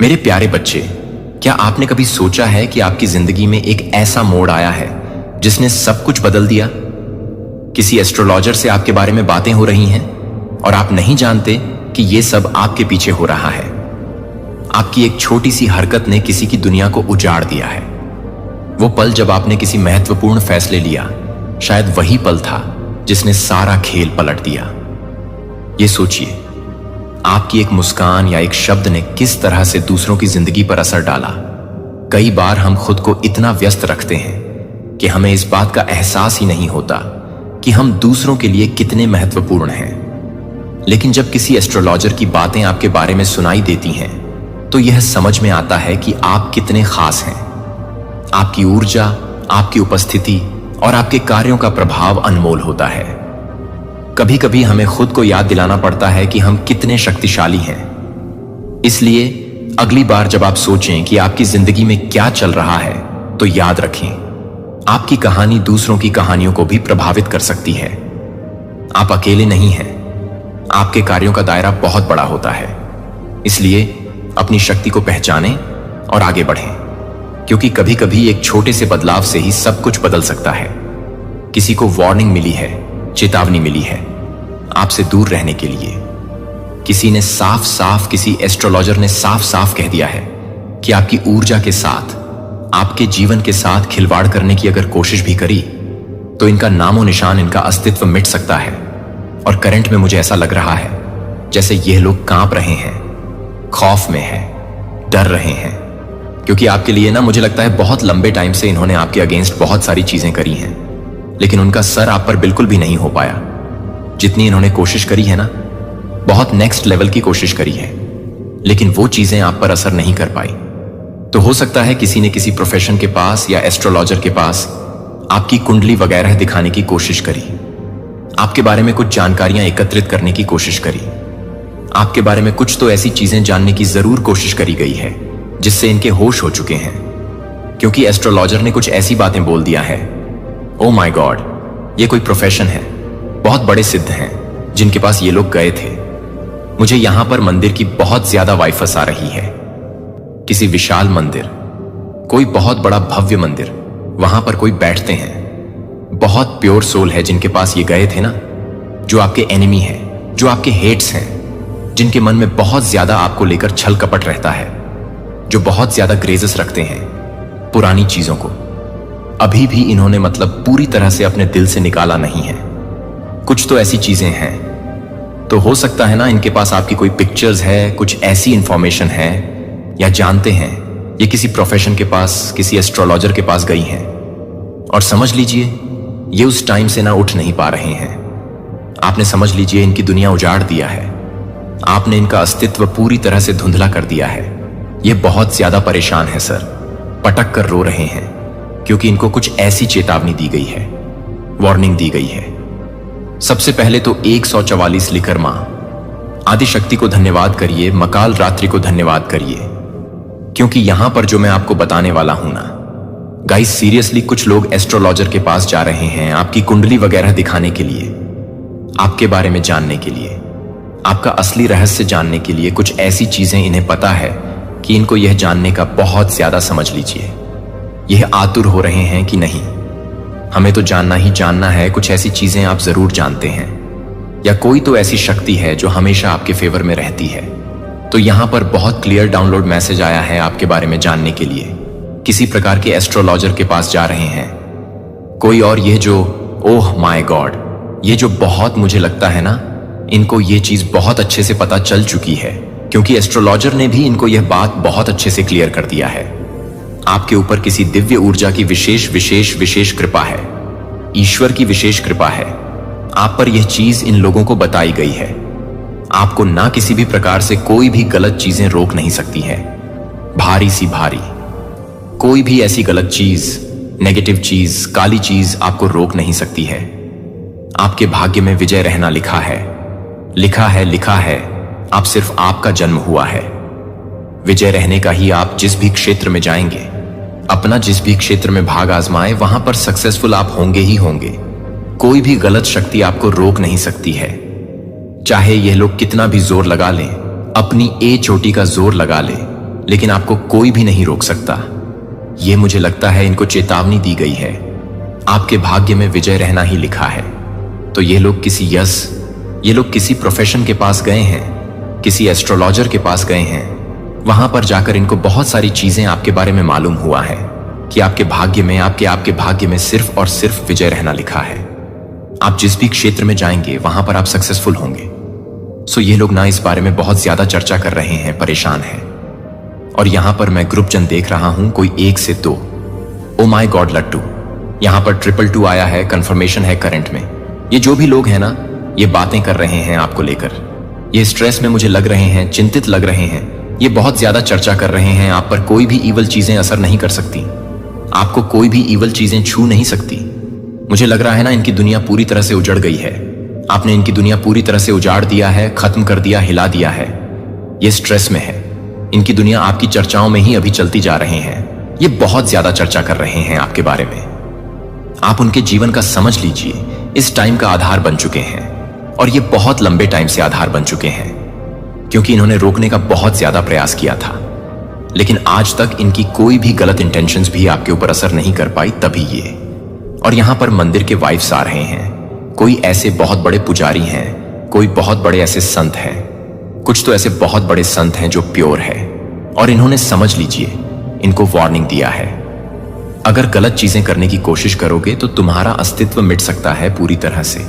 मेरे प्यारे बच्चे, क्या आपने कभी सोचा है कि आपकी जिंदगी में एक ऐसा मोड़ आया है जिसने सब कुछ बदल दिया? किसी एस्ट्रोलॉजर से आपके बारे में बातें हो रही हैं और आप नहीं जानते कि यह सब आपके पीछे हो रहा है। आपकी एक छोटी सी हरकत ने किसी की दुनिया को उजाड़ दिया है। वो पल जब आपने किसी महत्वपूर्ण फैसले लिया, शायद वही पल था जिसने सारा खेल पलट दिया। ये सोचिए, आपकी एक मुस्कान या एक शब्द ने किस तरह से दूसरों की जिंदगी पर असर डाला। कई बार हम खुद को इतना व्यस्त रखते हैं कि हमें इस बात का एहसास ही नहीं होता कि हम दूसरों के लिए कितने महत्वपूर्ण हैं। लेकिन जब किसी एस्ट्रोलॉजर की बातें आपके बारे में सुनाई देती हैं, तो यह समझ में आता है कि आप कितने खास हैं। आपकी ऊर्जा, आपकी उपस्थिति और आपके कार्यों का प्रभाव अनमोल होता है। कभी कभी हमें खुद को याद दिलाना पड़ता है कि हम कितने शक्तिशाली हैं। इसलिए अगली बार जब आप सोचें कि आपकी जिंदगी में क्या चल रहा है, तो याद रखें, आपकी कहानी दूसरों की कहानियों को भी प्रभावित कर सकती है। आप अकेले नहीं हैं। आपके कार्यों का दायरा बहुत बड़ा होता है। इसलिए अपनी शक्ति को पहचानें और आगे बढ़ें, क्योंकि कभी कभी एक छोटे से बदलाव से ही सब कुछ बदल सकता है। किसी को वार्निंग मिली है, चेतावनी मिली है आपसे दूर रहने के लिए। किसी एस्ट्रोलॉजर ने साफ साफ कह दिया है कि आपकी ऊर्जा के साथ, आपके जीवन के साथ खिलवाड़ करने की अगर कोशिश भी करी, तो इनका नामो निशान, इनका अस्तित्व मिट सकता है। और करंट में मुझे ऐसा लग रहा है जैसे यह लोग कांप रहे हैं, खौफ में हैं, डर रहे हैं, क्योंकि आपके लिए ना, मुझे लगता है बहुत लंबे टाइम से इन्होंने आपके अगेंस्ट बहुत सारी चीजें करी हैं, लेकिन उनका सर आप पर बिल्कुल भी नहीं हो पाया। जितनी इन्होंने कोशिश करी है ना, बहुत नेक्स्ट लेवल की कोशिश करी है, लेकिन वो चीजें आप पर असर नहीं कर पाई। तो हो सकता है किसी ने किसी प्रोफेशन के पास या एस्ट्रोलॉजर के पास आपकी कुंडली वगैरह दिखाने की कोशिश करी, आपके बारे में कुछ जानकारियां एकत्रित करने की कोशिश करी, आपके बारे में कुछ तो ऐसी चीजें जानने की जरूर कोशिश करी गई है जिससे इनके होश हो चुके हैं, क्योंकि एस्ट्रोलॉजर ने कुछ ऐसी बातें बोल दिया है। ओ माय गॉड, ये कोई प्रोफेशन है, बहुत बड़े सिद्ध हैं जिनके पास ये लोग गए थे। मुझे यहां पर मंदिर की बहुत ज्यादा वाइफस आ रही है। किसी विशाल मंदिर, कोई बहुत बड़ा भव्य मंदिर, वहां पर कोई बैठते हैं, बहुत प्योर सोल है जिनके पास ये गए थे ना, जो आपके एनिमी है, जो आपके हेट्स हैं, जिनके मन में बहुत ज्यादा आपको लेकर छल कपट रहता है, जो बहुत ज्यादा ग्रेजेस रखते हैं पुरानी चीजों को। अभी भी इन्होंने मतलब पूरी तरह से अपने दिल से निकाला नहीं है। कुछ तो ऐसी चीजें हैं। तो हो सकता है ना, इनके पास आपकी कोई पिक्चर्स है, कुछ ऐसी इंफॉर्मेशन है, या जानते हैं ये किसी प्रोफेशन के पास, किसी एस्ट्रोलॉजर के पास गई हैं, और समझ लीजिए ये उस टाइम से ना उठ नहीं पा रहे हैं। आपने समझ लीजिए इनकी दुनिया उजाड़ दिया है। आपने इनका अस्तित्व पूरी तरह से धुंधला कर दिया है। ये बहुत ज्यादा परेशान है सर, पटक कर रो रहे हैं, क्योंकि इनको कुछ ऐसी चेतावनी दी गई है, वार्निंग दी गई है। सबसे पहले तो 144 लिखर मां आदिशक्ति को धन्यवाद करिए, मकाल रात्रि को धन्यवाद करिए, क्योंकि यहां पर जो मैं आपको बताने वाला हूं ना गाइस, सीरियसली कुछ लोग एस्ट्रोलॉजर के पास जा रहे हैं आपकी कुंडली वगैरह दिखाने के लिए, आपके बारे में जानने के लिए, आपका असली रहस्य जानने के लिए। कुछ ऐसी चीजें इन्हें पता है कि इनको यह जानने का बहुत ज्यादा, समझ लीजिए, यह आतुर हो रहे हैं कि नहीं, हमें तो जानना ही जानना है। कुछ ऐसी चीजें आप जरूर जानते हैं, या कोई तो ऐसी शक्ति है जो हमेशा आपके फेवर में रहती है। तो यहां पर बहुत क्लियर डाउनलोड मैसेज आया है आपके बारे में जानने के लिए। किसी प्रकार के एस्ट्रोलॉजर के पास जा रहे हैं कोई, और ये जो, ओह माय गॉड, ये जो बहुत, मुझे लगता है ना, इनको ये चीज बहुत अच्छे से पता चल चुकी है, क्योंकि एस्ट्रोलॉजर ने भी इनको यह बात बहुत अच्छे से क्लियर कर दिया है। आपके ऊपर किसी दिव्य ऊर्जा की विशेष कृपा है, ईश्वर की विशेष कृपा है। आप पर यह चीज इन लोगों को बताई गई है। आपको ना किसी भी प्रकार से कोई भी गलत चीजें रोक नहीं सकती है। भारी सी भारी कोई भी ऐसी गलत चीज, नेगेटिव चीज, काली चीज आपको रोक नहीं सकती है। आपके भाग्य में विजय रहना लिखा है, लिखा है, लिखा है। आप सिर्फ आपका जन्म हुआ है। विजय रहने का ही आप जिस भी क्षेत्र में जाएंगे, अपना जिस भी क्षेत्र में भाग आजमाए, वहां पर सक्सेसफुल आप होंगे ही होंगे। कोई भी गलत शक्ति आपको रोक नहीं सकती है। चाहे यह लोग कितना भी जोर लगा लें, अपनी ए चोटी का जोर लगा लें, लेकिन आपको कोई भी नहीं रोक सकता। ये मुझे लगता है इनको चेतावनी दी गई है, आपके भाग्य में विजय रहना ही लिखा है। तो ये लोग किसी प्रोफेशन के पास गए हैं, किसी एस्ट्रोलॉजर के पास गए हैं। वहां पर जाकर इनको बहुत सारी चीजें आपके बारे में मालूम हुआ है कि आपके भाग्य में सिर्फ और सिर्फ विजय रहना लिखा है। आप जिस भी क्षेत्र में जाएंगे वहां पर आप सक्सेसफुल होंगे। सो ये लोग ना इस बारे में बहुत ज्यादा चर्चा कर रहे हैं, परेशान हैं। और यहां पर मैं ग्रुप जन देख रहा हूं, कोई 1 से 2। ओ माय गॉड लट्टू, यहां पर 222 आया है, कंफर्मेशन है करंट में। ये जो भी लोग हैं ना, ये बातें कर रहे हैं आपको लेकर, ये स्ट्रेस में मुझे लग रहे हैं, चिंतित लग रहे हैं, ये बहुत ज्यादा चर्चा कर रहे हैं। आप पर कोई भी ईवल चीजें असर नहीं कर सकती, आपको कोई भी ईवल चीजें छू नहीं सकती। मुझे लग रहा है ना इनकी दुनिया पूरी तरह से उजड़ गई है। आपने इनकी दुनिया पूरी तरह से उजाड़ दिया है, खत्म कर दिया, हिला दिया है। ये स्ट्रेस में है, इनकी दुनिया आपकी चर्चाओं में ही अभी चलती जा रहे हैं। ये बहुत ज्यादा चर्चा कर रहे हैं आपके बारे में। आप उनके जीवन का समझ लीजिए, इस टाइम का आधार बन चुके हैं, और ये बहुत लंबे टाइम से आधार बन चुके हैं, क्योंकि इन्होंने रोकने का बहुत ज्यादा प्रयास किया था, लेकिन आज तक इनकी कोई भी गलत इंटेंशंस भी आपके ऊपर असर नहीं कर पाई, तभी ये। और यहां पर मंदिर के वाइफ्स आ रहे हैं, कोई ऐसे बहुत बड़े पुजारी हैं, कोई बहुत बड़े ऐसे संत हैं, कुछ तो ऐसे बहुत बड़े संत हैं जो प्योर है, और इन्होंने समझ लीजिए इनको वार्निंग दिया है, अगर गलत चीजें करने की कोशिश करोगे तो तुम्हारा अस्तित्व मिट सकता है पूरी तरह से।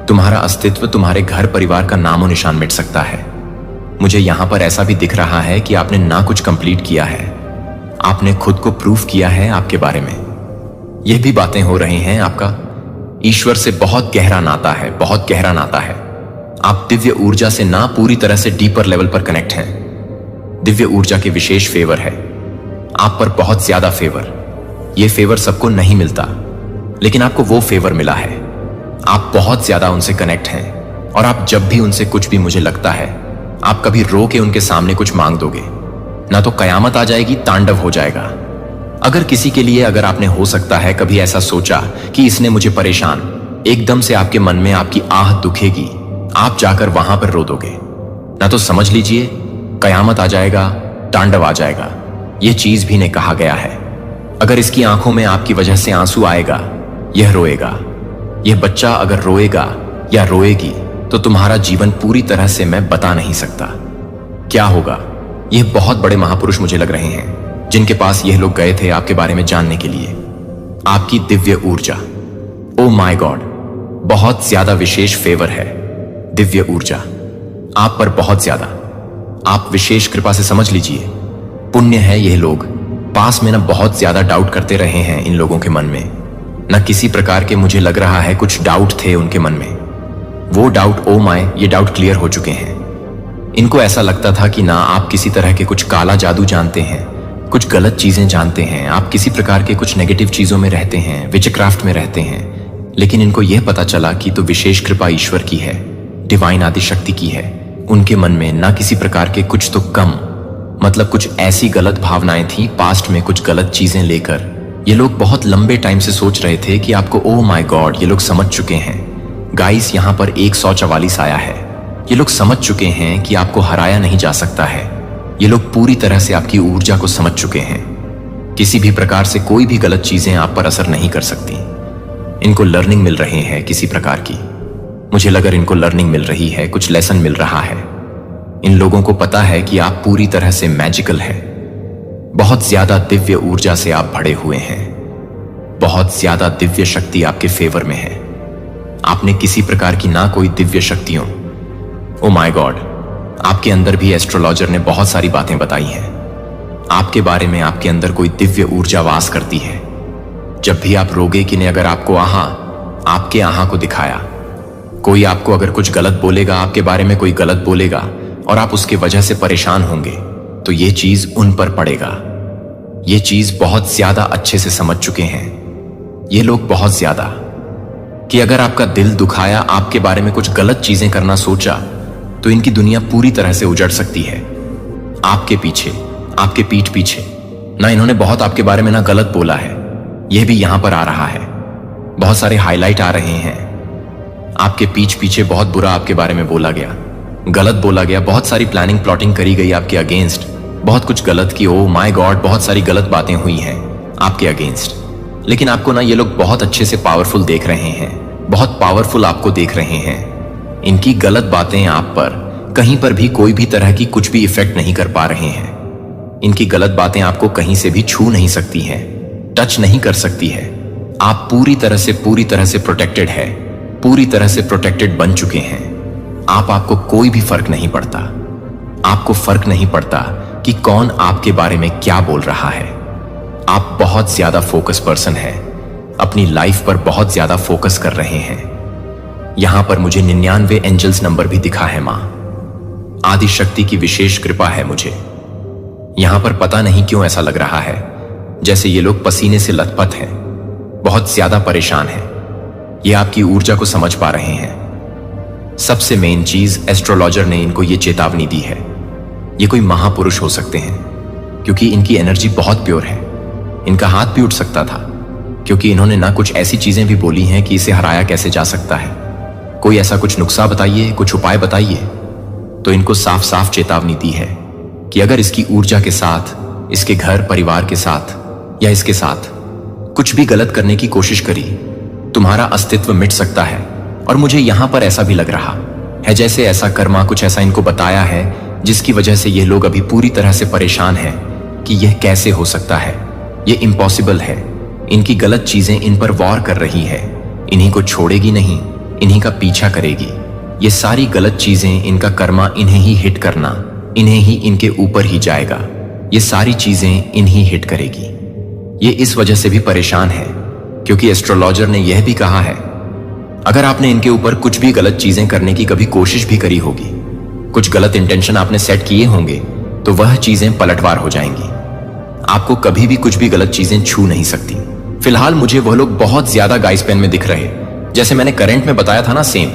तुम्हारा अस्तित्व, तुम्हारे घर परिवार का नामो निशान मिट सकता है। मुझे यहां पर ऐसा भी दिख रहा है कि आपने ना कुछ कंप्लीट किया है, आपने खुद को प्रूफ किया है आपके बारे में। यह भी बातें हो रही हैं, आपका ईश्वर से बहुत गहरा नाता है, बहुत गहरा नाता है। आप दिव्य ऊर्जा से ना पूरी तरह से डीपर लेवल पर कनेक्ट हैं। दिव्य ऊर्जा के विशेष फेवर है आप पर, बहुत ज्यादा फेवर। यह फेवर सबको नहीं मिलता, लेकिन आपको वो फेवर मिला है। आप बहुत ज्यादा उनसे कनेक्ट हैं, और आप जब भी उनसे कुछ भी, मुझे लगता है आप कभी रो के उनके सामने कुछ मांग दोगे ना, तो कयामत आ जाएगी, तांडव हो जाएगा। अगर किसी के लिए, अगर आपने हो सकता है कभी ऐसा सोचा कि इसने मुझे परेशान, एकदम से आपके मन में आपकी आह दुखेगी, आप जाकर वहां पर रो दोगे ना, तो समझ लीजिए कयामत आ जाएगा, तांडव आ जाएगा। यह चीज भी ने कहा गया है, अगर इसकी आंखों में आपकी वजह से आंसू आएगा, यह रोएगा। यह बच्चा अगर रोएगा या रोएगी तो तुम्हारा जीवन पूरी तरह से मैं बता नहीं सकता क्या होगा। यह बहुत बड़े महापुरुष मुझे लग रहे हैं जिनके पास यह लोग गए थे आपके बारे में जानने के लिए। आपकी दिव्य ऊर्जा, ओ माय गॉड, बहुत ज्यादा विशेष फेवर है। दिव्य ऊर्जा आप पर बहुत ज्यादा, आप विशेष कृपा से समझ लीजिए, पुण्य है। यह लोग पास में ना बहुत ज्यादा डाउट करते रहे हैं इन लोगों के मन में, न किसी प्रकार के, मुझे लग रहा है कुछ डाउट थे उनके मन में। वो डाउट, ओ माय, ये डाउट क्लियर हो चुके हैं। इनको ऐसा लगता था कि ना आप किसी तरह के कुछ काला जादू जानते हैं, कुछ गलत चीजें जानते हैं, आप किसी प्रकार के कुछ नेगेटिव चीजों में रहते हैं, विचक्राफ्ट में रहते हैं। लेकिन इनको यह पता चला कि तो विशेष कृपा ईश्वर की है, डिवाइन आदि शक्ति की है। उनके मन में ना किसी प्रकार के कुछ तो कम, मतलब कुछ ऐसी गलत भावनाएं थी पास्ट में, कुछ गलत चीजें लेकर ये लोग बहुत लंबे टाइम से सोच रहे थे कि आपको, ओ माय गॉड, ये लोग समझ चुके हैं। गाइस, यहां पर 144 आया है। ये लोग समझ चुके हैं कि आपको हराया नहीं जा सकता है। ये लोग पूरी तरह से आपकी ऊर्जा को समझ चुके हैं। किसी भी प्रकार से कोई भी गलत चीजें आप पर असर नहीं कर सकती। इनको लर्निंग मिल रही है किसी प्रकार की, मुझे लगा इनको लर्निंग मिल रही है, कुछ लेसन मिल रहा है। इन लोगों को पता है कि आप पूरी तरह से मैजिकल है, बहुत ज्यादा दिव्य ऊर्जा से आप भरे हुए हैं, बहुत ज्यादा दिव्य शक्ति आपके फेवर में है। आपने किसी प्रकार की ना कोई दिव्य शक्तियों, ओ माय गॉड, आपके अंदर भी एस्ट्रोलॉजर ने बहुत सारी बातें बताई हैं आपके बारे में। आपके अंदर कोई दिव्य ऊर्जा वास करती है। जब भी आप रोगे कि ने अगर आपको आपके आहा को दिखाया, कोई आपको अगर कुछ गलत बोलेगा, आपके बारे में कोई गलत बोलेगा और आप उसके वजह से परेशान होंगे, तो ये चीज उन पर पड़ेगा। ये चीज बहुत ज्यादा अच्छे से समझ चुके हैं ये लोग, बहुत ज्यादा, कि अगर आपका दिल दुखाया, आपके बारे में कुछ गलत चीजें करना सोचा, तो इनकी दुनिया पूरी तरह से उजड़ सकती है। आपके पीछे, आपके पीठ पीछे ना इन्होंने बहुत आपके बारे में ना गलत बोला है, यह भी यहां पर आ रहा है। बहुत सारे हाईलाइट आ रहे हैं, आपके पीठ पीछे बहुत बुरा आपके बारे में बोला गया, गलत बोला गया, बहुत सारी प्लानिंग प्लॉटिंग करी गई आपके अगेंस्ट। बहुत कुछ गलत की, ओ माय गॉड, बहुत सारी गलत बातें हुई हैं आपके अगेंस्ट। लेकिन आपको ना ये लोग बहुत अच्छे से पावरफुल देख रहे हैं, बहुत पावरफुल आपको देख रहे हैं। इनकी गलत बातें आप पर कहीं पर भी कोई भी तरह की कुछ भी इफेक्ट नहीं कर पा रहे हैं। इनकी गलत बातें आपको कहीं से भी छू नहीं सकती हैं, टच नहीं कर सकती है। आप पूरी तरह से प्रोटेक्टेड है, पूरी तरह से प्रोटेक्टेड बन चुके हैं। आपको कोई भी फर्क नहीं पड़ता। आपको फर्क नहीं पड़ता कि कौन आपके बारे में क्या बोल रहा है। आप बहुत ज्यादा फोकस पर्सन है, अपनी लाइफ पर बहुत ज्यादा फोकस कर रहे हैं। यहां पर मुझे 99 एंजल्स नंबर भी दिखा है। मां आदि शक्ति की विशेष कृपा है मुझे। यहां पर पता नहीं क्यों ऐसा लग रहा है जैसे ये लोग पसीने से लथपथ हैं, बहुत ज्यादा परेशान हैं। ये आपकी ऊर्जा को समझ पा रहे हैं। सबसे मेन चीज, एस्ट्रोलॉजर ने इनको ये चेतावनी दी है। ये कोई महापुरुष हो सकते हैं क्योंकि इनकी एनर्जी बहुत प्योर है। इनका हाथ भी उठ सकता था क्योंकि इन्होंने ना कुछ ऐसी चीजें भी बोली हैं कि इसे हराया कैसे जा सकता है। कोई ऐसा कुछ नुस्खा बताइए, कुछ उपाय बताइए। तो इनको साफ साफ चेतावनी दी है कि अगर इसकी ऊर्जा के साथ, इसके घर परिवार के साथ या इसके साथ कुछ भी गलत करने की कोशिश करी, तुम्हारा अस्तित्व मिट सकता है। और मुझे यहां पर ऐसा भी लग रहा है जैसे ऐसा कर्मा कुछ ऐसा इनको बताया है जिसकी वजह से ये लोग अभी पूरी तरह से परेशान हैं कि यह कैसे हो सकता है, यह इम्पॉसिबल है। इनकी गलत चीजें इन पर वॉर कर रही है, इन्हीं को छोड़ेगी नहीं, इन्हीं का पीछा करेगी। ये सारी गलत चीजें, इनका कर्मा इन्हें ही हिट करना, इन्हें ही, इनके ऊपर ही जाएगा। ये सारी चीजें इन्हीं हिट करेगी। ये इस वजह से भी परेशान है क्योंकि एस्ट्रोलॉजर ने यह भी कहा है अगर आपने इनके ऊपर कुछ भी गलत चीजें करने की कभी कोशिश भी करी होगी, कुछ गलत इंटेंशन आपने सेट किए होंगे, तो वह चीजें पलटवार हो जाएंगी। आपको कभी भी कुछ भी गलत चीजें छू नहीं सकती। फिलहाल मुझे वह लोग बहुत ज्यादा गाइस पेन में दिख रहे, जैसे मैंने करंट में बताया था ना, सेम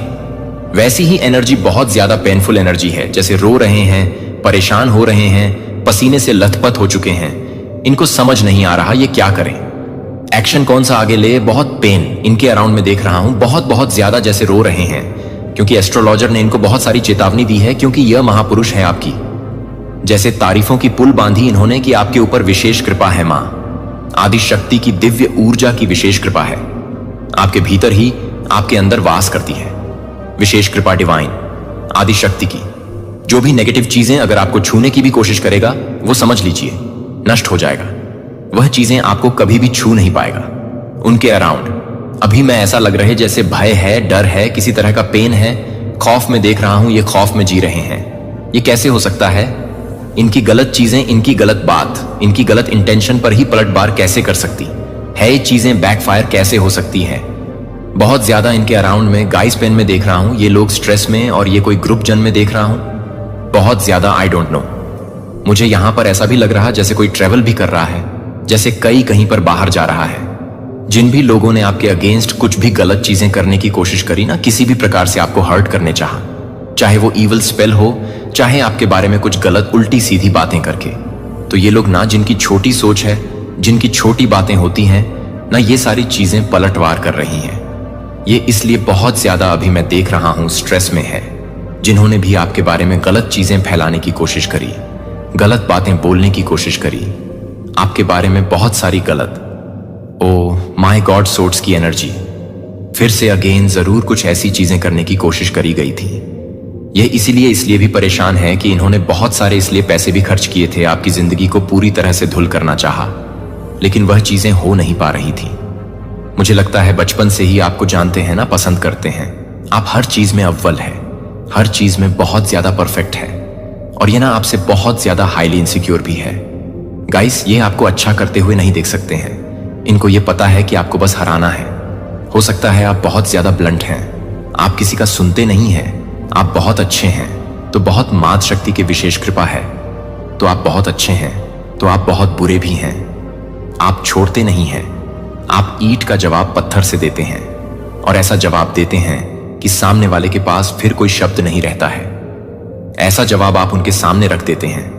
वैसी ही एनर्जी, बहुत ज्यादा पेनफुल एनर्जी है। जैसे रो रहे हैं, परेशान हो रहे हैं, पसीने से लथपथ हो चुके हैं। इनको समझ नहीं आ रहा ये क्या करें, एक्शन कौन सा आगे ले। बहुत पेन इनके अराउंड में देख रहा हूं, बहुत ज्यादा जैसे रो रहे हैं क्योंकि एस्ट्रोलॉजर ने इनको बहुत सारी चेतावनी दी है। क्योंकि यह महापुरुष है आपकी, जैसे तारीफों की पुल बांधी इन्होंने कि आपके ऊपर विशेष कृपा है। मां आदि शक्ति की दिव्य ऊर्जा की विशेष कृपा है, आपके भीतर ही, आपके अंदर वास करती है विशेष कृपा, डिवाइन आदि शक्ति की। जो भी नेगेटिव चीजें अगर आपको छूने की भी कोशिश करेगा, वो समझ लीजिए नष्ट हो जाएगा। वह चीजें आपको कभी भी छू नहीं पाएगा। उनके अराउंड अभी मैं ऐसा लग रहा है जैसे भय है, डर है, किसी तरह का पेन है, खौफ में देख रहा हूं। ये खौफ में जी रहे हैं। ये कैसे हो सकता है? इनकी गलत चीजें, इनकी गलत बात, इनकी गलत इंटेंशन पर ही पलटवार कैसे कर सकती है? ये चीजें बैकफायर कैसे हो सकती हैं? बहुत ज्यादा इनके अराउंड में गाइस पेन में देख रहा हूं। ये लोग स्ट्रेस में, और ये कोई ग्रुप जन में देख रहा हूं बहुत ज्यादा। आई डोंट नो, मुझे यहां पर ऐसा भी लग रहा जैसे कोई ट्रेवल भी कर रहा है, जैसे कहीं पर बाहर जा रहा है। जिन भी लोगों ने आपके अगेंस्ट कुछ भी गलत चीजें करने की कोशिश करी ना, किसी भी प्रकार से आपको हर्ट करने चाहा, चाहे वो ईवल स्पेल हो, चाहे आपके बारे में कुछ गलत उल्टी सीधी बातें करके, तो ये लोग ना, जिनकी छोटी सोच है, जिनकी छोटी बातें होती हैं ना, ये सारी चीजें पलटवार कर रही हैं। ये इसलिए बहुत ज्यादा अभी मैं देख रहा हूं स्ट्रेस में है। जिन्होंने भी आपके बारे में गलत चीजें फैलाने की कोशिश करी, गलत बातें बोलने की कोशिश करी, आपके बारे में बहुत सारी गलत, ओ माय गॉड सोर्स की एनर्जी, फिर से अगेन जरूर कुछ ऐसी चीजें करने की कोशिश करी गई थी। ये इसलिए भी परेशान है कि इन्होंने बहुत सारे इसलिए पैसे भी खर्च किए थे, आपकी जिंदगी को पूरी तरह से धुल करना चाहा, लेकिन वह चीजें हो नहीं पा रही थी। मुझे लगता है बचपन से ही आपको जानते हैं ना, पसंद करते हैं। आप हर चीज में अव्वल है, हर चीज में बहुत ज्यादा परफेक्ट है, और ये ना आपसे बहुत ज्यादा हाईली इनसिक्योर भी है। गाइस, ये आपको अच्छा करते हुए नहीं देख सकते हैं। इनको ये पता है कि आपको बस हराना है। हो सकता है आप बहुत ज्यादा ब्लंट हैं, आप किसी का सुनते नहीं हैं, आप बहुत अच्छे हैं तो बहुत मात शक्ति की विशेष कृपा है, तो आप बहुत अच्छे हैं तो आप बहुत बुरे भी हैं। आप छोड़ते नहीं हैं, आप ईंट का जवाब पत्थर से देते हैं, और ऐसा जवाब देते हैं कि सामने वाले के पास फिर कोई शब्द नहीं रहता है। ऐसा जवाब आप उनके सामने रख देते हैं।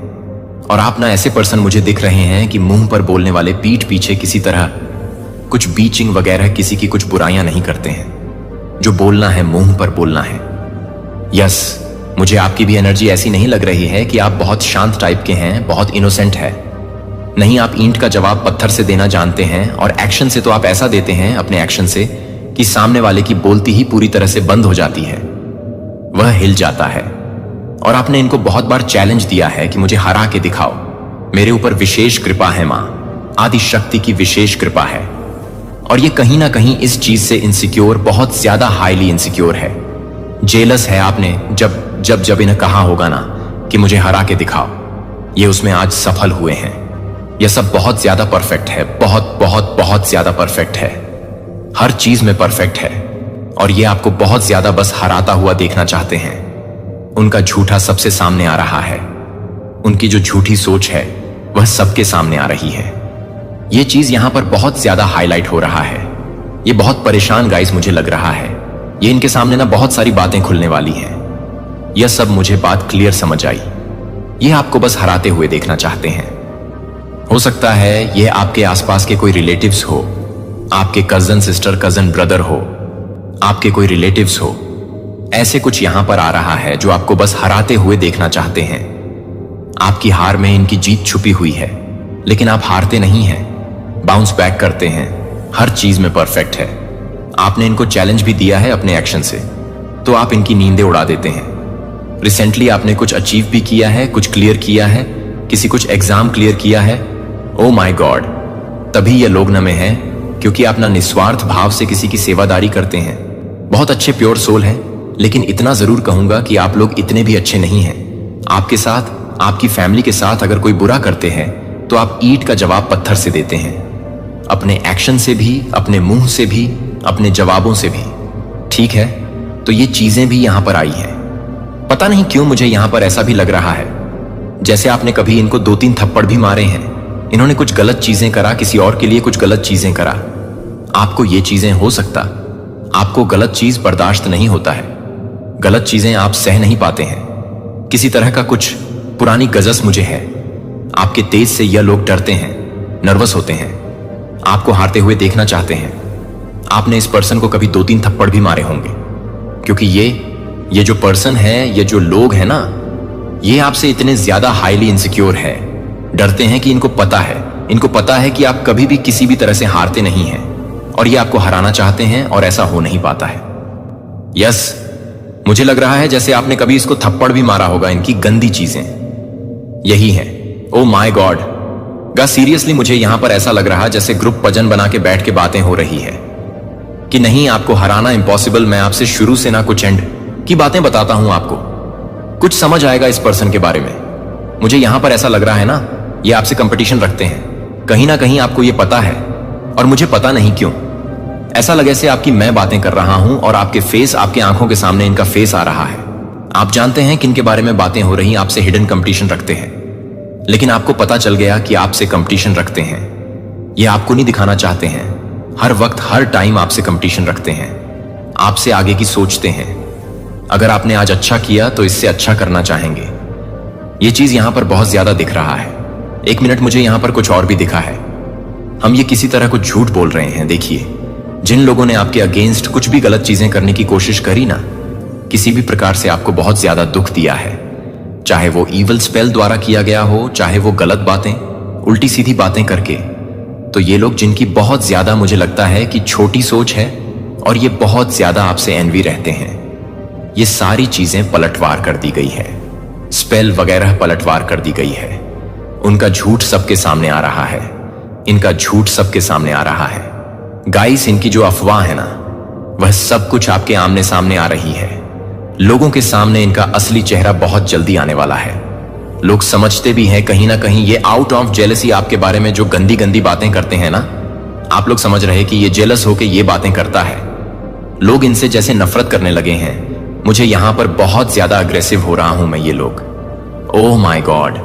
और आप ना ऐसे पर्सन मुझे दिख रहे हैं कि मुंह पर बोलने वाले पीठ पीछे किसी तरह कुछ बीचिंग वगैरह, किसी की कुछ बुराइयां नहीं करते हैं। जो बोलना है मुंह पर बोलना है। यस, मुझे आपकी भी एनर्जी ऐसी नहीं लग रही है कि आप बहुत शांत टाइप के हैं, बहुत इनोसेंट है। नहीं, आप ईंट का जवाब पत्थर से देना जानते हैं, और एक्शन से तो आप ऐसा देते हैं अपने एक्शन से कि सामने वाले की बोलती ही पूरी तरह से बंद हो जाती है, वह हिल जाता है। और आपने इनको बहुत बार चैलेंज दिया है कि मुझे हरा के दिखाओ, मेरे ऊपर विशेष कृपा है मां, आदि शक्ति की विशेष कृपा है। और ये कहीं ना कहीं इस चीज से इनसिक्योर, बहुत ज्यादा हाईली इनसिक्योर है, जेलस है। आपने जब जब जब इन्हें कहा होगा ना कि मुझे हरा के दिखाओ, ये उसमें आज सफल हुए हैं। यह सब बहुत ज्यादा परफेक्ट है, बहुत बहुत बहुत ज्यादा परफेक्ट है, हर चीज में परफेक्ट है। और ये आपको बहुत ज्यादा बस हराता हुआ देखना चाहते हैं। उनका झूठा सबसे सामने आ रहा है, उनकी जो झूठी सोच है वह सबके सामने आ रही है। यह चीज यहां पर बहुत ज्यादा हाईलाइट हो रहा है। ये बहुत परेशान गाइस मुझे लग रहा है। ये इनके सामने ना बहुत सारी बातें खुलने वाली हैं। यह सब मुझे बात क्लियर समझ आई। ये आपको बस हराते हुए देखना चाहते हैं। हो सकता है ये आपके आसपास के कोई रिलेटिव्स हो, आपके कजन सिस्टर, कजन ब्रदर हो, आपके कोई रिलेटिव्स हो। ऐसे कुछ यहां पर आ रहा है जो आपको बस हराते हुए देखना चाहते हैं। आपकी हार में इनकी जीत छुपी हुई है, लेकिन आप हारते नहीं हैं, बाउंस बैक करते हैं, हर चीज में परफेक्ट है। आपने इनको चैलेंज भी दिया है अपने एक्शन से, तो आप इनकी नींदें उड़ा देते हैं। रिसेंटली आपने कुछ अचीव भी किया है, कुछ क्लियर किया है, किसी कुछ एग्जाम क्लियर किया है। ओ माय गॉड, तभी ये लोग न में है, क्योंकि आप ना निस्वार्थ भाव से किसी की सेवादारी करते हैं। बहुत अच्छे प्योर सोल हैं, लेकिन इतना जरूर कहूंगा कि आप लोग इतने भी अच्छे नहीं हैं। आपके साथ, आपकी फैमिली के साथ अगर कोई बुरा करते हैं तो आप ईंट का जवाब पत्थर से देते हैं, अपने एक्शन से भी, अपने मुंह से भी, अपने जवाबों से भी। ठीक है, तो ये चीजें भी यहां पर आई हैं। पता नहीं क्यों मुझे यहां पर ऐसा भी लग रहा है जैसे आपने कभी इनको 2-3 थप्पड़ भी मारे हैं। इन्होंने कुछ गलत चीजें करा, किसी और के लिए कुछ गलत चीजें करा। आपको ये चीजें हो सकता, आपको गलत चीज बर्दाश्त नहीं होता है, गलत चीजें आप सह नहीं पाते हैं। किसी तरह का कुछ पुरानी गजस मुझे है। आपके तेज से यह लोग डरते हैं, नर्वस होते हैं, आपको हारते हुए देखना चाहते हैं। आपने इस पर्सन को कभी 2-3 थप्पड़ भी मारे होंगे, क्योंकि ये जो पर्सन है, ये जो लोग हैं ना, ये आपसे इतने ज्यादा हाईली इनसिक्योर है। डरते हैं कि इनको पता है कि आप कभी भी किसी भी तरह से हारते नहीं हैं, और ये आपको हराना चाहते हैं, और ऐसा हो नहीं पाता है। यस, मुझे लग रहा है जैसे आपने कभी इसको थप्पड़ भी मारा होगा। इनकी गंदी चीजें यही है। Oh my God guys, seriously मुझे यहां पर ऐसा लग रहा जैसे ग्रुप भजन बना के बैठ के बातें हो रही है कि नहीं, आपको हराना इम्पॉसिबल। मैं आपसे शुरू से ना कुछ एंड की बातें बताता हूं, आपको कुछ समझ आएगा इस पर्सन के बारे में। मुझे यहां पर ऐसा लग रहा है ना, ये आपसे कंपटीशन रखते हैं। कहीं ना कहीं आपको ये पता है, और मुझे पता नहीं क्यों ऐसा लगे से आपकी मैं बातें कर रहा हूं, और आपके फेस, आपके आंखों के सामने इनका फेस आ रहा है। आप जानते हैं किन के बारे में बातें हो रही, आपसे हिडन कंपटीशन रखते हैं। लेकिन आपको पता चल गया कि आपसे कंपटीशन रखते हैं। ये आपको नहीं दिखाना चाहते हैं, हर वक्त, हर टाइम आपसे कंपटीशन रखते हैं, आपसे आगे की सोचते हैं। अगर आपने आज अच्छा किया तो इससे अच्छा करना चाहेंगे। ये चीज यहां पर बहुत ज्यादा दिख रहा है। एक मिनट, मुझे यहां पर कुछ और भी दिखा है। हम ये किसी तरह कुछ झूठ बोल रहे हैं। देखिए, जिन लोगों ने आपके अगेंस्ट कुछ भी गलत चीजें करने की कोशिश करी ना, किसी भी प्रकार से आपको बहुत ज्यादा दुख दिया है, चाहे वो ईवल स्पेल द्वारा किया गया हो, चाहे वो गलत बातें, उल्टी सीधी बातें करके। तो ये लोग, जिनकी बहुत ज्यादा मुझे लगता है कि छोटी सोच है, और ये बहुत ज्यादा आपसे एनवी रहते हैं, ये सारी चीजें पलटवार कर दी गई है। स्पेल वगैरह पलटवार कर दी गई है। उनका झूठ सबके सामने आ रहा है, इनका झूठ सबके सामने आ रहा है। गाइस, इनकी जो अफवाह है ना, वह सब कुछ आपके आमने सामने आ रही है। लोगों के सामने इनका असली चेहरा बहुत जल्दी आने वाला है। लोग समझते भी हैं कहीं ना कहीं, ये आउट ऑफ जेलसी आपके बारे में जो गंदी गंदी बातें करते हैं ना, आप लोग समझ रहे कि ये जेलस होके ये बातें करता है। लोग इनसे जैसे नफरत करने लगे हैं। मुझे यहां पर बहुत ज्यादा अग्रेसिव हो रहा हूं मैं। ये लोग, ओह माय गॉड,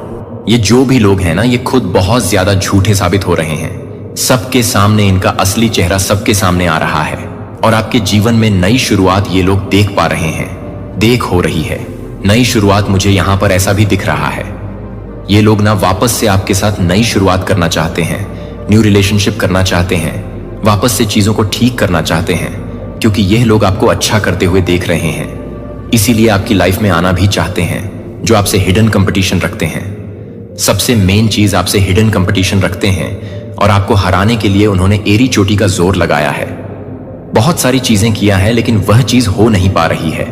ये जो भी लोग हैं ना, ये खुद बहुत ज्यादा झूठे साबित हो रहे हैं। सबके सामने इनका असली चेहरा सबके सामने आ रहा है, और आपके जीवन में नई शुरुआत ये लोग देख पा रहे हैं, देख हो रही है नई शुरुआत। मुझे यहां पर ऐसा भी दिख रहा है, ये लोग ना वापस से आपके साथ नई शुरुआत करना चाहते हैं, न्यू रिलेशनशिप करना चाहते हैं, वापस से चीजों को ठीक करना चाहते हैं, क्योंकि ये लोग आपको अच्छा करते हुए देख रहे हैं। इसीलिए आपकी लाइफ में आना भी चाहते हैं, जो आपसे हिडन कंपटीशन रखते हैं। सबसे मेन चीज, आपसे हिडन कंपटीशन रखते हैं और आपको हराने के लिए उन्होंने एरी चोटी का जोर लगाया है। बहुत सारी चीजें किया है लेकिन वह चीज हो नहीं पा रही है।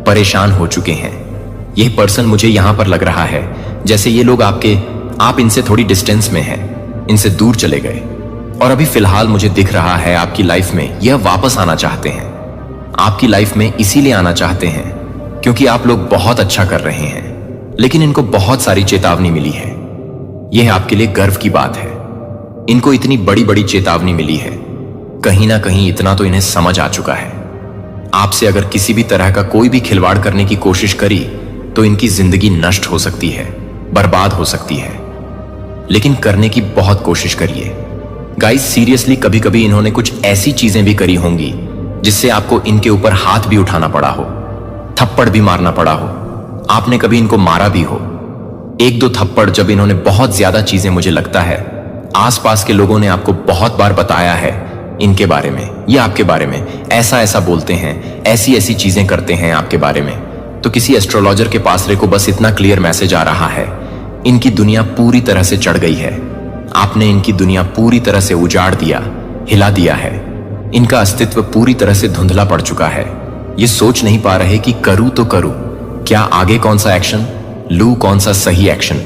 परेशान हो चुके हैं। यह पर्सन मुझे यहां पर लग रहा है जैसे ये लोग आप इनसे थोड़ी डिस्टेंस में हैं, इनसे दूर चले गए और अभी फिलहाल मुझे दिख रहा है आपकी लाइफ में यह वापस आना चाहते हैं। आपकी लाइफ में इसीलिए आना चाहते हैं क्योंकि आप लोग बहुत अच्छा कर रहे हैं, लेकिन इनको बहुत सारी चेतावनी मिली है। यह आपके लिए गर्व की बात है। इनको इतनी बड़ी बड़ी चेतावनी मिली है, कहीं ना कहीं इतना तो इन्हें समझ आ चुका है। आपसे अगर किसी भी तरह का कोई भी खिलवाड़ करने की कोशिश करी तो इनकी जिंदगी नष्ट हो सकती है, बर्बाद हो सकती है। लेकिन करने की बहुत कोशिश करिए गाइस। सीरियसली कभी कभी इन्होंने कुछ ऐसी चीजें भी करी होंगी जिससे आपको इनके ऊपर हाथ भी उठाना पड़ा हो, थप्पड़ भी मारना पड़ा हो। आपने कभी इनको मारा भी हो। एक दो थप्पड़ जब इन्होंने बहुत ज्यादा चीजें, मुझे लगता है आसपास के लोगों ने आपको बहुत बार बताया है इनके बारे में, ये आपके बारे में ऐसा ऐसा बोलते हैं, ऐसी ऐसी चीजें करते हैं आपके बारे में। तो किसी एस्ट्रोलॉजर के पास को बस इतना क्लियर मैसेज आ रहा है, इनकी दुनिया पूरी तरह से चढ़ गई है। आपने इनकी दुनिया पूरी तरह से उजाड़ दिया, हिला दिया है। इनका अस्तित्व पूरी तरह से धुंधला पड़ चुका है। ये सोच नहीं पा रहे कि करूं तो करूं क्या, आगे कौन सा एक्शन लूं, कौन सा सही एक्शन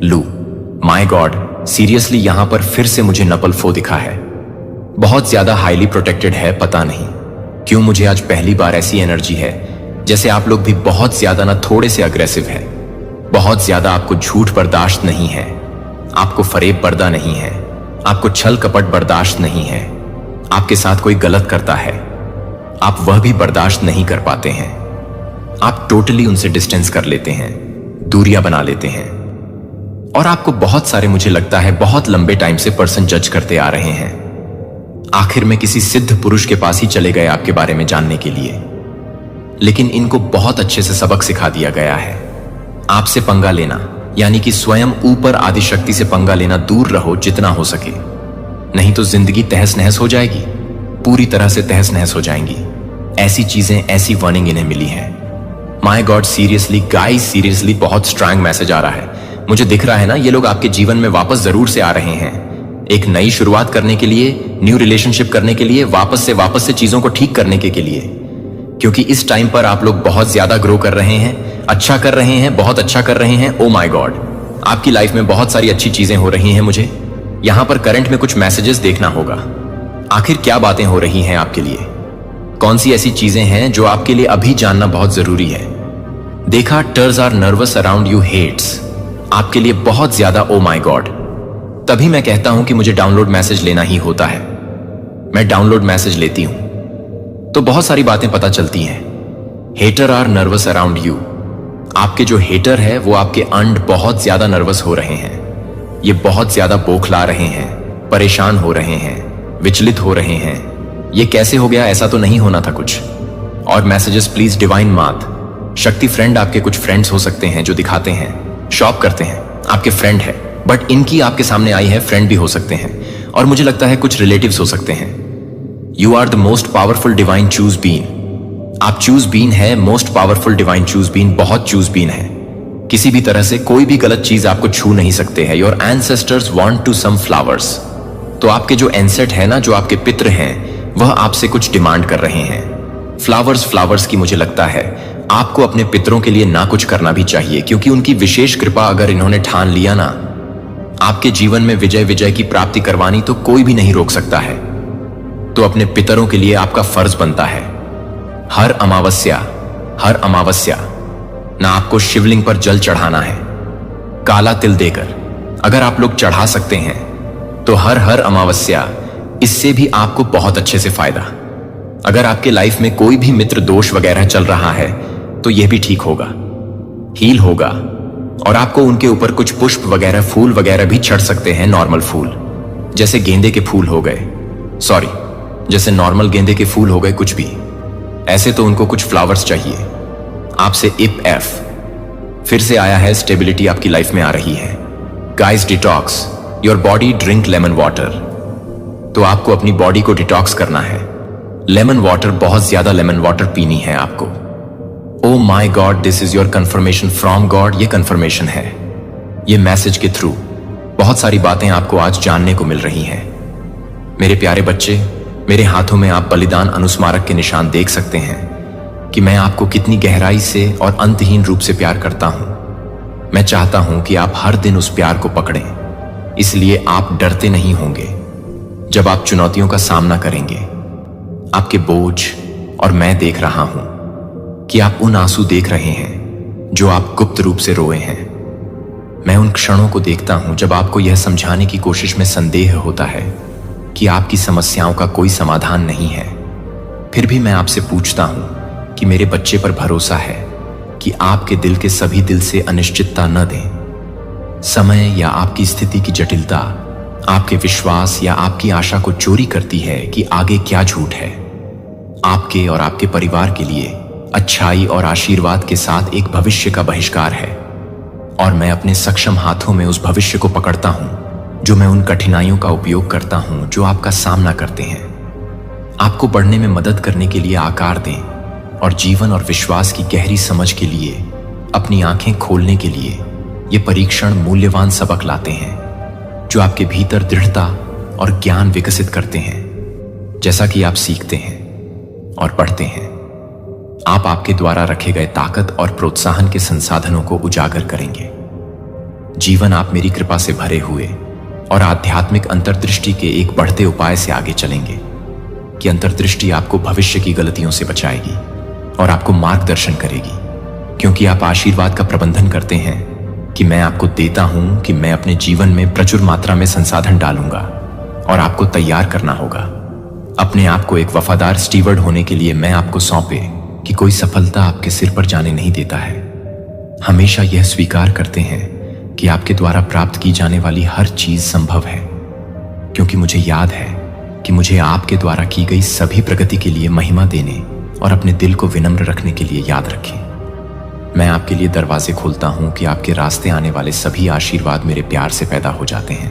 लूं। माय गॉड, सीरियसली यहां पर फिर से मुझे नपल फो दिखा है। बहुत ज्यादा हाईली प्रोटेक्टेड है। पता नहीं क्यों मुझे आज पहली बार ऐसी एनर्जी है जैसे आप लोग भी बहुत ज्यादा ना थोड़े से अग्रेसिव है। बहुत ज्यादा आपको झूठ बर्दाश्त नहीं है, आपको फरेब पर्दा नहीं है, आपको छल कपट बर्दाश्त नहीं है। आपके साथ कोई गलत करता है, आप वह भी बर्दाश्त नहीं कर पाते हैं। आप टोटली उनसे डिस्टेंस कर लेते हैं, दूरियां बना लेते हैं। और आपको बहुत सारे, मुझे लगता है बहुत लंबे टाइम से पर्सन जज करते आ रहे हैं। आखिर में किसी सिद्ध पुरुष के पास ही चले गए आपके बारे में जानने के लिए, लेकिन इनको बहुत अच्छे से सबक सिखा दिया गया है। आपसे पंगा लेना यानी कि स्वयं ऊपर आदि शक्ति से पंगा लेना दूर रहो जितना हो सके, नहीं तो जिंदगी तहस नहस हो जाएगी, पूरी तरह से तहस नहस हो जाएंगी। ऐसी चीजें, ऐसी वार्निंग इन्हें मिली है। My God, seriously guys, seriously बहुत स्ट्रांग मैसेज आ रहा है। मुझे दिख रहा है ना, ये लोग आपके जीवन में वापस जरूर से आ रहे हैं, एक नई शुरुआत करने के लिए, न्यू रिलेशनशिप करने के लिए, वापस से चीजों को ठीक करने के लिए। क्योंकि इस टाइम पर आप लोग बहुत ज्यादा ग्रो कर रहे हैं, अच्छा कर रहे हैं, बहुत अच्छा कर रहे हैं। ओ माय गॉड, आपकी लाइफ में बहुत सारी अच्छी चीजें हो रही हैं। मुझे यहां पर करंट में कुछ मैसेजेस देखना होगा। आखिर क्या बातें हो रही हैं आपके लिए, कौन सी ऐसी चीजें हैं जो आपके लिए अभी जानना बहुत जरूरी है। देखा, others are nervous around you, हेट्स आपके लिए बहुत ज्यादा। ओ माय गॉड, तभी मैं कहता हूं कि मुझे डाउनलोड मैसेज लेना ही होता है। मैं डाउनलोड मैसेज लेती हूं तो बहुत सारी बातें पता चलती हैं। Hater are nervous around you, आपके जो हेटर है वो आपके अंड बहुत ज्यादा नर्वस हो रहे हैं। ये बहुत ज्यादा बौखला रहे हैं, परेशान हो रहे हैं, विचलित हो रहे हैं। ये कैसे हो गया, ऐसा तो नहीं होना था कुछ। और मैसेजेस प्लीज डिवाइन मात, शक्ति फ्रेंड, आपके कुछ फ्रेंड्स हो सकते हैं जो दिखाते हैं, शॉप करते हैं, आपके फ्रेंड है, बट इनकी आपके सामने आई है, फ्रेंड भी हो सकते हैं, और मुझे लगता है कुछ रिलेटिव्स हो सकते हैं। You are the most powerful divine choose been, आप चूज बीन है, most powerful divine choose been, बहुत चूज बीन है। किसी भी तरह से कोई भी गलत चीज आपको छू नहीं सकते हैं। Your ancestors want to some flowers, तो आपके जो एंसेट है ना, जो आपके पितृ हैं, वह आपसे कुछ डिमांड कर रहे हैं। फ्लावर्स की मुझे लगता है आपको अपने पितरों के लिए ना कुछ करना भी चाहिए, क्योंकि उनकी विशेष कृपा अगर इन्होंने ठान लिया ना आपके जीवन में विजय की प्राप्ति करवानी, तो कोई भी नहीं रोक सकता है। तो अपने पितरों के लिए आपका फर्ज बनता है हर अमावस्या ना आपको शिवलिंग पर जल चढ़ाना है, काला तिल देकर। अगर आप लोग चढ़ा सकते हैं तो हर अमावस्या, इससे भी आपको बहुत अच्छे से फायदा। अगर आपके लाइफ में कोई भी मित्र दोष वगैरह चल रहा है तो यह भी ठीक होगा, हील होगा। और आपको उनके ऊपर कुछ पुष्प वगैरह, फूल वगैरह भी चढ़ सकते हैं, नॉर्मल फूल, जैसे गेंदे के फूल हो गए, जैसे नॉर्मल गेंदे के फूल हो गए, कुछ भी ऐसे। तो उनको कुछ फ्लावर्स चाहिए आपसे। इप एफ फिर से आया है, स्टेबिलिटी आपकी लाइफ में आ रही है। Guys, detox your body, drink lemon water. तो आपको अपनी बॉडी को डिटॉक्स करना है। लेमन वाटर, बहुत ज्यादा लेमन वाटर पीनी है आपको। Oh my god, this is your confirmation from god. ये कन्फर्मेशन है। ये मैसेज के थ्रू बहुत सारी बातें आपको आज जानने को मिल रही हैं। मेरे प्यारे बच्चे, मेरे हाथों में आप बलिदान अनुस्मारक के निशान देख सकते हैं कि मैं आपको कितनी गहराई से और अंतहीन रूप से प्यार करता हूं। मैं चाहता हूं कि आप हर दिन उस प्यार को पकड़ें, इसलिए आप डरते नहीं होंगे जब आप चुनौतियों का सामना करेंगे। आपके बोझ और मैं देख रहा हूं कि आप उन आंसू देख रहे हैं जो आप गुप्त रूप से रोए हैं। मैं उन क्षणों को देखता हूं जब आपको यह समझाने की कोशिश में संदेह होता है कि आपकी समस्याओं का कोई समाधान नहीं है। फिर भी मैं आपसे पूछता हूं कि मेरे बच्चे पर भरोसा है कि आपके दिल के सभी दिल से अनिश्चितता न दें। समय या आपकी स्थिति की जटिलता आपके विश्वास या आपकी आशा को चोरी करती है कि आगे क्या झूठ है। आपके और आपके परिवार के लिए अच्छाई और आशीर्वाद के साथ एक भविष्य का बहिष्कार है, और मैं अपने सक्षम हाथों में उस भविष्य को पकड़ता हूं जो मैं उन कठिनाइयों का उपयोग करता हूं जो आपका सामना करते हैं। आपको बढ़ने में मदद करने के लिए आकार दें और जीवन और विश्वास की गहरी समझ के लिए अपनी आंखें खोलने के लिए ये परीक्षण मूल्यवान सबक लाते हैं जो आपके भीतर दृढ़ता और ज्ञान विकसित करते हैं। जैसा कि आप सीखते हैं और पढ़ते हैं, आप आपके द्वारा रखे गए ताकत और प्रोत्साहन के संसाधनों को उजागर करेंगे। जीवन आप मेरी कृपा से भरे हुए और आध्यात्मिक अंतर्दृष्टि के एक बढ़ते उपाय से आगे चलेंगे कि अंतर्दृष्टि आपको भविष्य की गलतियों से बचाएगी और आपको मार्गदर्शन करेगी, क्योंकि आप आशीर्वाद का प्रबंधन करते हैं कि मैं आपको देता हूं कि मैं अपने जीवन में प्रचुर मात्रा में संसाधन डालूंगा और आपको तैयार करना होगा। अपने आप को एक वफादार स्टीवर्ड होने के लिए मैं आपको सौंपे कि कोई सफलता आपके सिर पर जाने नहीं देता है। हमेशा यह स्वीकार करते हैं कि आपके द्वारा प्राप्त की जाने वाली हर चीज संभव है, क्योंकि मुझे याद है कि मुझे आपके द्वारा की गई सभी प्रगति के लिए महिमा देने और अपने दिल को विनम्र रखने के लिए याद रखें। मैं आपके लिए दरवाजे खोलता हूं कि आपके रास्ते आने वाले सभी आशीर्वाद मेरे प्यार से पैदा हो जाते हैं।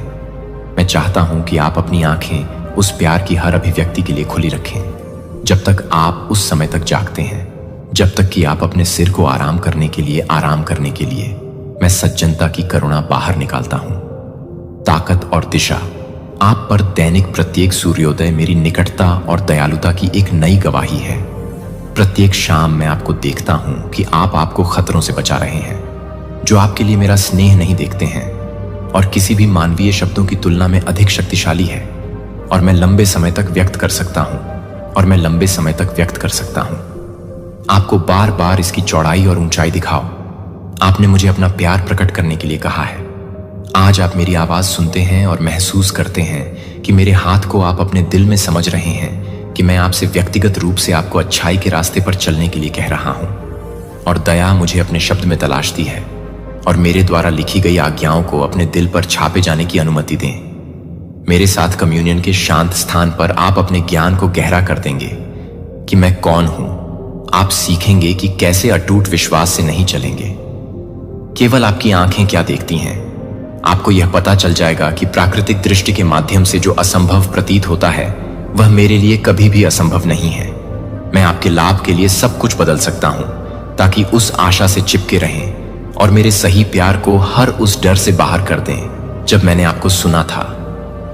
मैं चाहता हूं कि आप अपनी आंखें उस प्यार की हर अभिव्यक्ति के लिए खुली रखें जब तक आप उस समय तक जागते हैं, जब तक कि आप अपने सिर को आराम करने के लिए मैं सज्जनता की करुणा बाहर निकालता हूं। ताकत और दिशा आप पर दैनिक प्रत्येक सूर्योदय मेरी निकटता और दयालुता की एक नई गवाही है। प्रत्येक शाम मैं आपको देखता हूं कि आप आपको खतरों से बचा रहे हैं जो आपके लिए मेरा स्नेह नहीं देखते हैं और किसी भी मानवीय शब्दों की तुलना में अधिक शक्तिशाली है, और मैं लंबे समय तक व्यक्त कर सकता हूं आपको बार बार इसकी चौड़ाई और ऊंचाई दिखाओ। आपने मुझे अपना प्यार प्रकट करने के लिए कहा है। आज आप मेरी आवाज सुनते हैं और महसूस करते हैं कि मेरे हाथ को आप अपने दिल में समझ रहे हैं कि मैं आपसे व्यक्तिगत रूप से आपको अच्छाई के रास्ते पर चलने के लिए कह रहा हूं, और दया मुझे अपने शब्द में तलाशती है और मेरे द्वारा लिखी गई आज्ञाओं को अपने दिल पर छापे जाने की अनुमति दें। मेरे साथ कम्युनियन के शांत स्थान पर आप अपने ज्ञान को गहरा कर देंगे कि मैं कौन हूं। आप सीखेंगे कि कैसे अटूट विश्वास से नहीं चलेंगे। केवल आपकी आंखें क्या देखती हैं, आपको यह पता चल जाएगा कि प्राकृतिक दृष्टि के माध्यम से जो असंभव प्रतीत होता है वह मेरे लिए कभी भी असंभव नहीं है। मैं आपके लाभ के लिए सब कुछ बदल सकता हूं ताकि उस आशा से चिपके रहें और मेरे सही प्यार को हर उस डर से बाहर कर दें। जब मैंने आपको सुना था,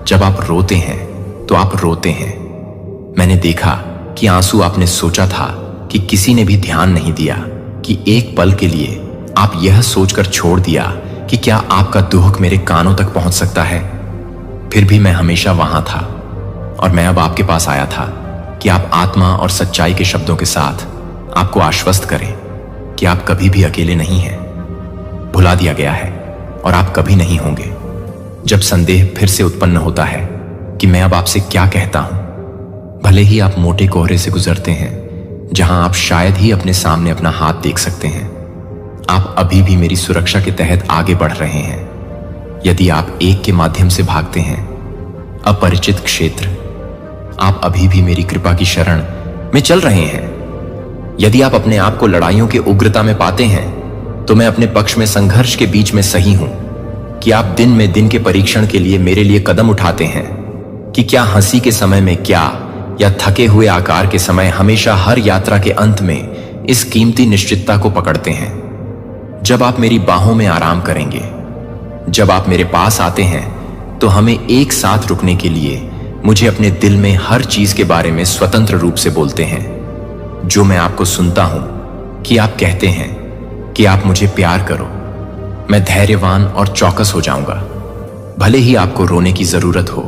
जब आप रोते हैं तो आप रोते हैं। मैंने देखा कि आंसू आपने सोचा था कि किसी ने भी ध्यान नहीं दिया, कि एक पल के लिए आप यह सोचकर छोड़ दिया कि क्या आपका दुख मेरे कानों तक पहुंच सकता है। फिर भी मैं हमेशा वहां था और मैं अब आपके पास आया था कि आप आत्मा और सच्चाई के शब्दों के साथ आपको आश्वस्त करें कि आप कभी भी अकेले नहीं हैं। भुला दिया गया है और आप कभी नहीं होंगे। जब संदेह फिर से उत्पन्न होता है कि मैं अब आपसे क्या कहता हूं, भले ही आप मोटे कोहरे से गुजरते हैं जहां आप शायद ही अपने सामने अपना हाथ देख सकते हैं, आप अभी भी मेरी सुरक्षा के तहत आगे बढ़ रहे हैं। यदि आप एक के माध्यम से भागते हैं, अपरिचित क्षेत्र, आप अभी भी मेरी कृपा की शरण में चल रहे हैं। यदि आप अपने आप को लड़ाइयों की उग्रता में पाते हैं, तो मैं अपने पक्ष में संघर्ष के बीच में सही हूं। कि आप दिन में दिन के परीक्षण के लिए मेरे लिए कदम उठाते हैं, कि क्या हंसी के समय में क्या या थके हुए आकार के समय हमेशा हर यात्रा के अंत में इस कीमती निश्चितता को पकड़ते हैं। जब आप मेरी बाहों में आराम करेंगे, जब आप मेरे पास आते हैं, तो हमें एक साथ रुकने के लिए मुझे अपने दिल में हर चीज के बारे में स्वतंत्र रूप से बोलते हैं। जो मैं आपको सुनता हूं कि आप कहते हैं कि आप मुझे प्यार करो, मैं धैर्यवान और चौकस हो जाऊंगा। भले ही आपको रोने की जरूरत हो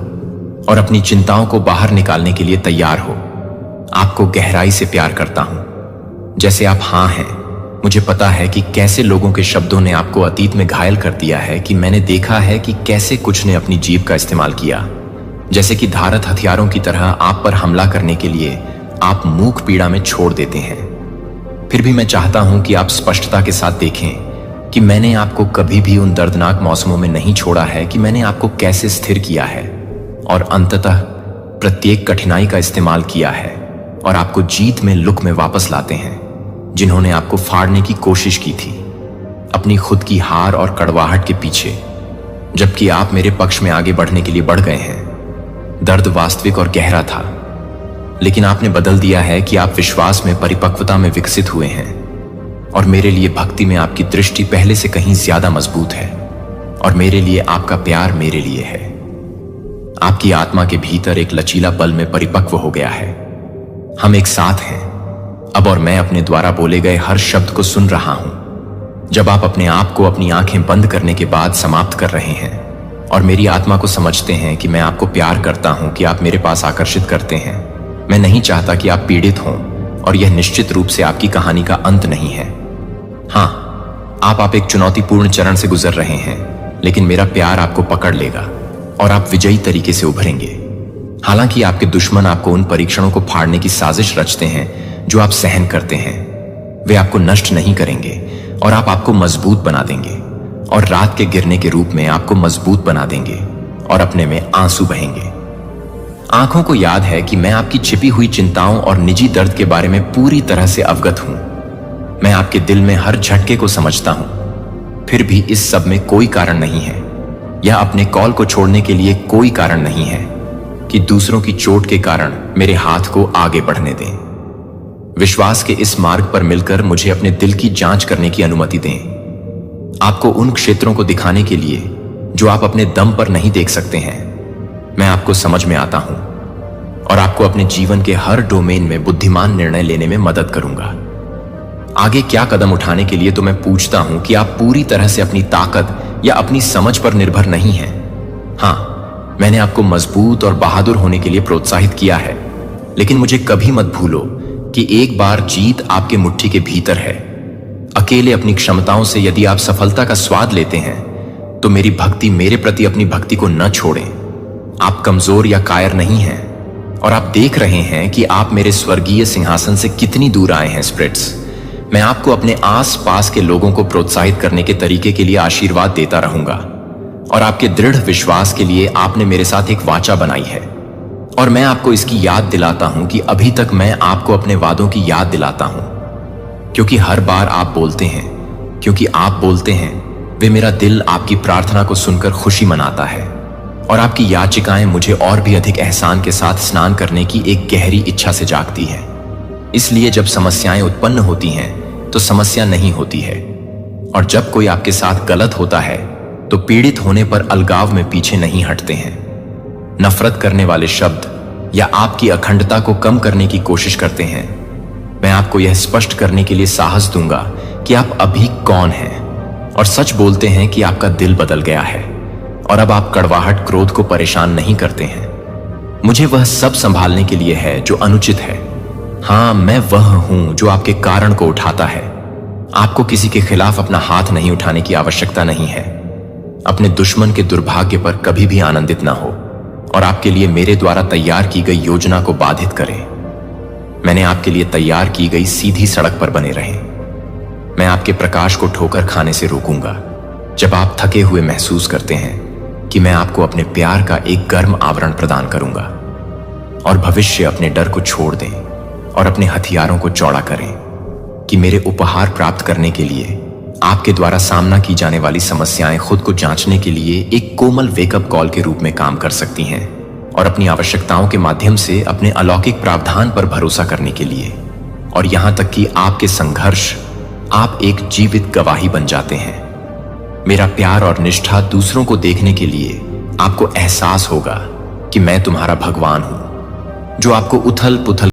और अपनी चिंताओं को बाहर निकालने के लिए तैयार हो, आपको गहराई से प्यार करता हूं। जैसे आप हाँ हैं, मुझे पता है कि कैसे लोगों के शब्दों ने आपको अतीत में घायल कर दिया है, कि मैंने देखा है कि कैसे कुछ ने अपनी जीभ का इस्तेमाल किया, जैसे कि धारत हथियारों की तरह आप पर हमला करने के लिए आप मूक पीड़ा में छोड़ देते हैं। फिर भी मैं चाहता हूं कि आप स्पष्टता के साथ देखें कि मैंने आपको कभी भी उन दर्दनाक मौसमों में नहीं छोड़ा है, कि मैंने आपको कैसे स्थिर किया है और अंततः प्रत्येक कठिनाई का इस्तेमाल किया है और आपको जीत में लुक में वापस लाते हैं, जिन्होंने आपको फाड़ने की कोशिश की थी अपनी खुद की हार और कड़वाहट के पीछे, जबकि आप मेरे पक्ष में आगे बढ़ने के लिए बढ़ गए हैं। दर्द वास्तविक और गहरा था, लेकिन आपने बदल दिया है कि आप विश्वास में परिपक्वता में विकसित हुए हैं, और मेरे लिए भक्ति में आपकी दृष्टि पहले से कहीं ज्यादा मजबूत है, और मेरे लिए आपका प्यार मेरे लिए है। आपकी आत्मा के भीतर एक लचीला बल में परिपक्व हो गया है। हम एक साथ हैं अब, और मैं अपने द्वारा बोले गए हर शब्द को सुन रहा हूं। जब आप अपने आप को अपनी आंखें बंद करने के बाद समाप्त कर रहे हैं और मेरी आत्मा को समझते हैं कि मैं आपको प्यार करता हूं, कि आप मेरे पास आकर्षित करते हैं, मैं नहीं चाहता कि आप पीड़ित हों, और यह निश्चित रूप से आपकी कहानी का अंत नहीं है। हाँ, आप एक चुनौतीपूर्ण चरण से गुजर रहे हैं, लेकिन मेरा प्यार आपको पकड़ लेगा और आप विजयी तरीके से उभरेंगे। हालांकि आपके दुश्मन आपको उन परीक्षणों को फाड़ने की साजिश रचते हैं जो आप सहन करते हैं, वे आपको नष्ट नहीं करेंगे और आपको मजबूत बना देंगे, और रात के गिरने के रूप में आपको मजबूत बना देंगे और अपने में आंसू बहेंगे। आंखों को याद है कि मैं आपकी छिपी हुई चिंताओं और निजी दर्द के बारे में पूरी तरह से अवगत हूं। मैं आपके दिल में हर झटके को समझता हूं। फिर भी इस सब में कोई कारण नहीं है, या अपने कॉल को छोड़ने के लिए कोई कारण नहीं है, कि दूसरों की चोट के कारण मेरे हाथ को आगे बढ़ने दें। विश्वास के इस मार्ग पर मिलकर मुझे अपने दिल की जांच करने की अनुमति दें, आपको उन क्षेत्रों को दिखाने के लिए जो आप अपने दम पर नहीं देख सकते हैं। मैं आपको समझ में आता हूं और आपको अपने जीवन के हर डोमेन में बुद्धिमान निर्णय लेने में मदद करूंगा। आगे क्या कदम उठाने के लिए तो मैं पूछता हूं कि आप पूरी तरह से अपनी ताकत या अपनी समझ पर निर्भर नहीं हैं। हाँ, मैंने आपको मजबूत और बहादुर होने के लिए प्रोत्साहित किया है, लेकिन मुझे कभी मत भूलो कि एक बार जीत आपके मुट्ठी के भीतर है। अकेले अपनी क्षमताओं से यदि आप सफलता का स्वाद लेते हैं, तो मेरी भक्ति मेरे प्रति अपनी भक्ति को न छोड़ें। आप कमजोर या कायर नहीं हैं, और आप देख रहे हैं कि आप मेरे स्वर्गीय सिंहासन से कितनी दूर आए हैं। स्प्रिट्स, मैं आपको अपने आस पास के लोगों को प्रोत्साहित करने के तरीके के लिए आशीर्वाद देता रहूंगा, और आपके दृढ़ विश्वास के लिए आपने मेरे साथ एक वाचा बनाई है, और मैं आपको इसकी याद दिलाता हूं कि अभी तक मैं आपको अपने वादों की याद दिलाता हूं, क्योंकि हर बार आप बोलते हैं, क्योंकि आप बोलते हैं, वे मेरा दिल आपकी प्रार्थना को सुनकर खुशी मनाता है, और आपकी याचिकाएं मुझे और भी अधिक एहसान के साथ स्नान करने की एक गहरी इच्छा से जागती है। इसलिए जब समस्याएं उत्पन्न होती हैं तो समस्या नहीं होती है, और जब कोई आपके साथ गलत होता है तो पीड़ित होने पर अलगाव में पीछे नहीं हटते हैं। नफरत करने वाले शब्द या आपकी अखंडता को कम करने की कोशिश करते हैं। मैं आपको यह स्पष्ट करने के लिए साहस दूंगा कि आप अभी कौन हैं, और सच बोलते हैं कि आपका दिल बदल गया है, और अब आप कड़वाहट क्रोध को परेशान नहीं करते हैं। मुझे वह सब संभालने के लिए है जो अनुचित है। हाँ, मैं वह हूं जो आपके कारण को उठाता है। आपको किसी के खिलाफ अपना हाथ नहीं उठाने की आवश्यकता नहीं है। अपने दुश्मन के दुर्भाग्य पर कभी भी आनंदित ना हो, और आपके लिए मेरे द्वारा तैयार की गई योजना को बाधित करें। मैंने आपके लिए तैयार की गई सीधी सड़क पर बने रहें। मैं आपके प्रकाश को ठोकर खाने से रोकूंगा जब आप थके हुए महसूस करते हैं कि मैं आपको अपने प्यार का एक गर्म आवरण प्रदान करूंगा, और भविष्य अपने डर को छोड़ दें और अपने हथियारों को चौड़ा करें, कि मेरे उपहार प्राप्त करने के लिए आपके द्वारा सामना की जाने वाली समस्याएं खुद को जांचने के लिए एक कोमल वेकअप कॉल के रूप में काम कर सकती हैं, और अपनी आवश्यकताओं के माध्यम से अपने अलौकिक प्रावधान पर भरोसा करने के लिए। और यहां तक कि आपके संघर्ष, आप एक जीवित गवाही बन जाते हैं। मेरा प्यार और निष्ठा दूसरों को देखने के लिए आपको एहसास होगा कि मैं तुम्हारा भगवान हूं, जो आपको उथल पुथल